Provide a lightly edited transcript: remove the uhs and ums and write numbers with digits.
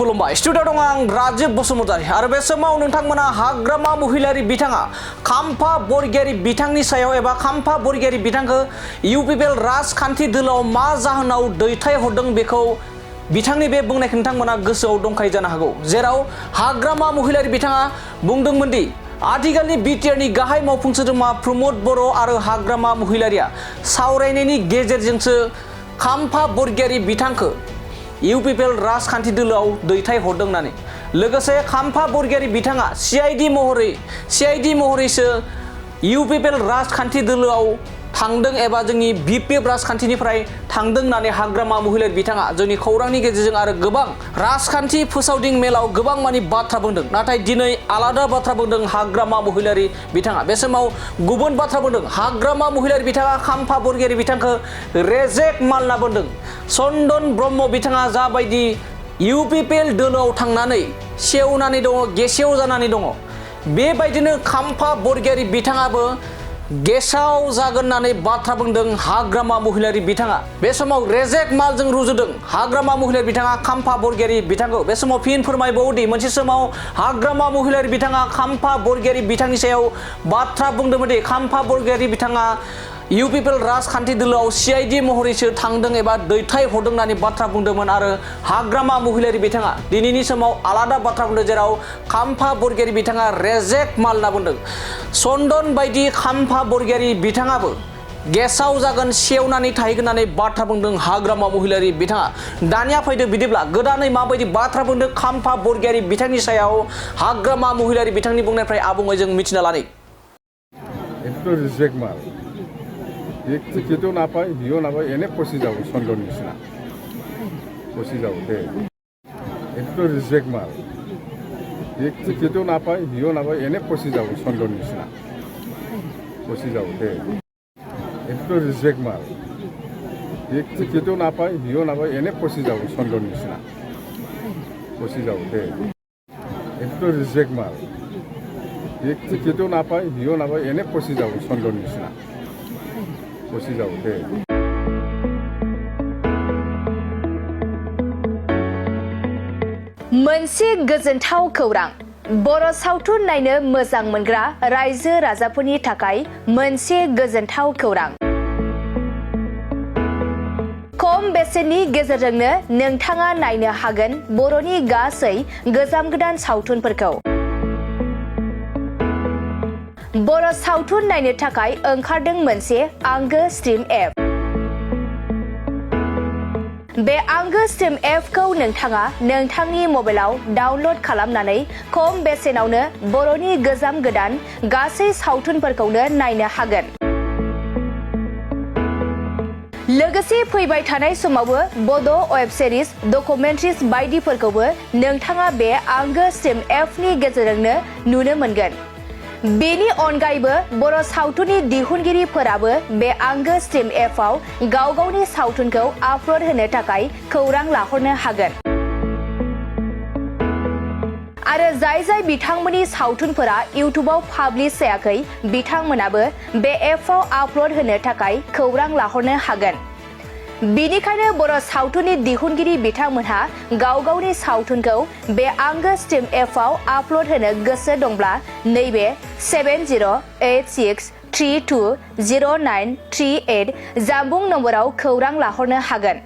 खुलुमबाय स्टुडिअ दं आं राजीव बसुमतारी आरो बे समाव नोंथांमोना हाग्रामा महिलारि बिथाङा खाम्फा बरगयारि बिथांनि सायाव एबा खाम्फा बरगयारि बिथांखौ इउपिपिएल राजखान्थि दोलोआव मा जाहोनाव दैथायहरदों बेखौ बिथांनि बे बुंनायखौ नोंथांमोना गोसोआव दंखायो जानो हागौ जेराव हाग्रामा महिलारि बिथाङा बुंदोंमोन दि आथिखालनि बिटिआरनि गाहाय मावफुं सोद्रोमा प्रमद बर' आरो हाग्रामा महिलारिया सावरायनायनि गेजेरजोंसो खाम्फा बरगयारि बिथांखौ इउपिपिएल राजखान्थि दोलोआव दैथायहरदों होननानै लोगोसे खाम्फा बरगयारि बिथाङा सिआइडि महरैसो इउपिपिएल राजखान्थि दोलोआव थांदों एबा जोंनि बिपिएफ राजखान्थिनिफ्राय थांदों होननानै हाग्रामा महिलारि बिथाङा जोंनि खौरांनि गेजेरजों आरो गोबां राजखान्थि फोसावदिं मेलाव गोबां मानि बाथ्रा बुंदों नाथाय दिनै आलादा बाथ्रा बुंदों हाग्रामा महिलारि बिथाङा बे समाव गुबुन बाथ्रा बुंदों हाग्रामा महिलारि बिथाङा खाम्फा बरगयारि बिथांखौ रेजेक माल होनना बुंदों चन्दन ब्रह्म बिथाङा जाबायदि इउपिपिएल दोलोआव थांनानै सेवनानै दङ गेसेव जानानै दङ बेबायदिनो खाम्फा बरगयारि बिथाङाबो गेसाव जागोन होननानै बाथ्रा बुंदों हाग्रामा महिलारि बिथाङा बे समाव रेजेक मालजों रुजुदों हाग्रामा महिलारि बिथाङा खाम्फा बरगयारि बिथांखौ बे समाव फिन फोरमायबावोदि मोनसे समाव हाग्रामा महिलारि बिथाङा खाम्फा बरगयारि बिथांनि सायाव बाथ्रा बुंदोंमोन दि खाम्फा बरगयारि बिथाङा इउपिपिएल राजखान्थि दोलोआव सिआइडि महरैसो थांदों एबा दैथायहरदों होननानै बाथ्रा बुंदोंमोन आरो हाग्रामा महिलारि बिथाङा दिनैनि समाव आलादा बाथ्रा बुंदों जेराव खाम्फा बरगयारि बिथाङा रेजेक माल होनना बुंदों चन्दन बायदि खाम्फा बरगयारि बिथाङाबो गेसाव जागोन सेवनानै थाहैगोन होननानै बाथ्रा बुंदों हाग्रामा महिलारि बिथाङा दानिया फैदो बिदिब्ला गोदानै माबायदि बाथ्रा बुंदों खाम्फा बरगयारि बिथांनि सायाव हाग्रामा महिलारि बिथांनि बुंनायनिफ्राय आबुङै जों मिथिना लानि কেউ নাপায় হিও নাপায় এনে পচি যাব চন্দন নিচিনা পচি যাব দে এইটো ৰিজেক্ট মাল কেউ নাপায় হিও নাপায় এনে পচি যাব চন্দন নিচিনা পচি যাব দে এইটো ৰিজেক্ট মাল কেউ নাপায় হিও নাপায় এনে পচি যাব চন্দন নিচিনা পচি যাব দে এইটো ৰিজেক্ট মাল কেউ নাপায় হিও নাপায় এনে পচি যাব চন্দন নিচিনা পচি যাব দে मोनसे गोजोनथाव खौरां बर' सावथुन नायनो मोजां मोनग्रा रायजो राजाफोरनि थाखाय मोनसे गोजोनथाव खौरां खम बेसेननि गेजेरजोंनो नोंथाङा नायनो हागोन बर'नि गासै गोजाम गोदान सावथुनफोरखौ बर' सावथुन नायनो थाखाय ओंखारदों मोनसे आंगो स्ट्रिम एप बे आंगो स्ट्रिम एपखौ नोंथाङा नोंथांनि मबाइलाव डाउनल'ड खालामनानै खम बेसेनावनो बर'नि गोजाम गोदान गासै सावथुनफोरखौनो नायनो हागोन लोगोसे फैबाय थानाय समावबो बड' वेब सिरिज डकुमेन्ट्रिज बायदिफोरखौबो नोंथाङा बे आंगो स्ट्रिम एपनि गेजेरजोंनो नुनो मोनगोन बेनि अनगायैबो बर' सावथुननि दिहुनगिरिफोराबो बे आंगो स्ट्रिम एपआव गाव गावनि सावथुनखौ आपल'ड होनो थाखाय खौरां लाहरनो हागोन आरो जाय बिथांमोननि सावथुनफोरा इउट्युबाव पाब्लिश जायाखै बिथांमोनाबो बे एपआव आपल'ड होनो थाखाय खौरां लाहरनो हागोन बेनिखायनो बर' सावथुननि दिहुनगिरि बिथांमोनहा गाव गावनि सावथुनखौ बे आंगो स्ट्रिम एपआव आपल'ड होनो गोसो दंब्ला नैबे 7086320938 जानबुं नम्बराव खौरां लाहरनो हागोन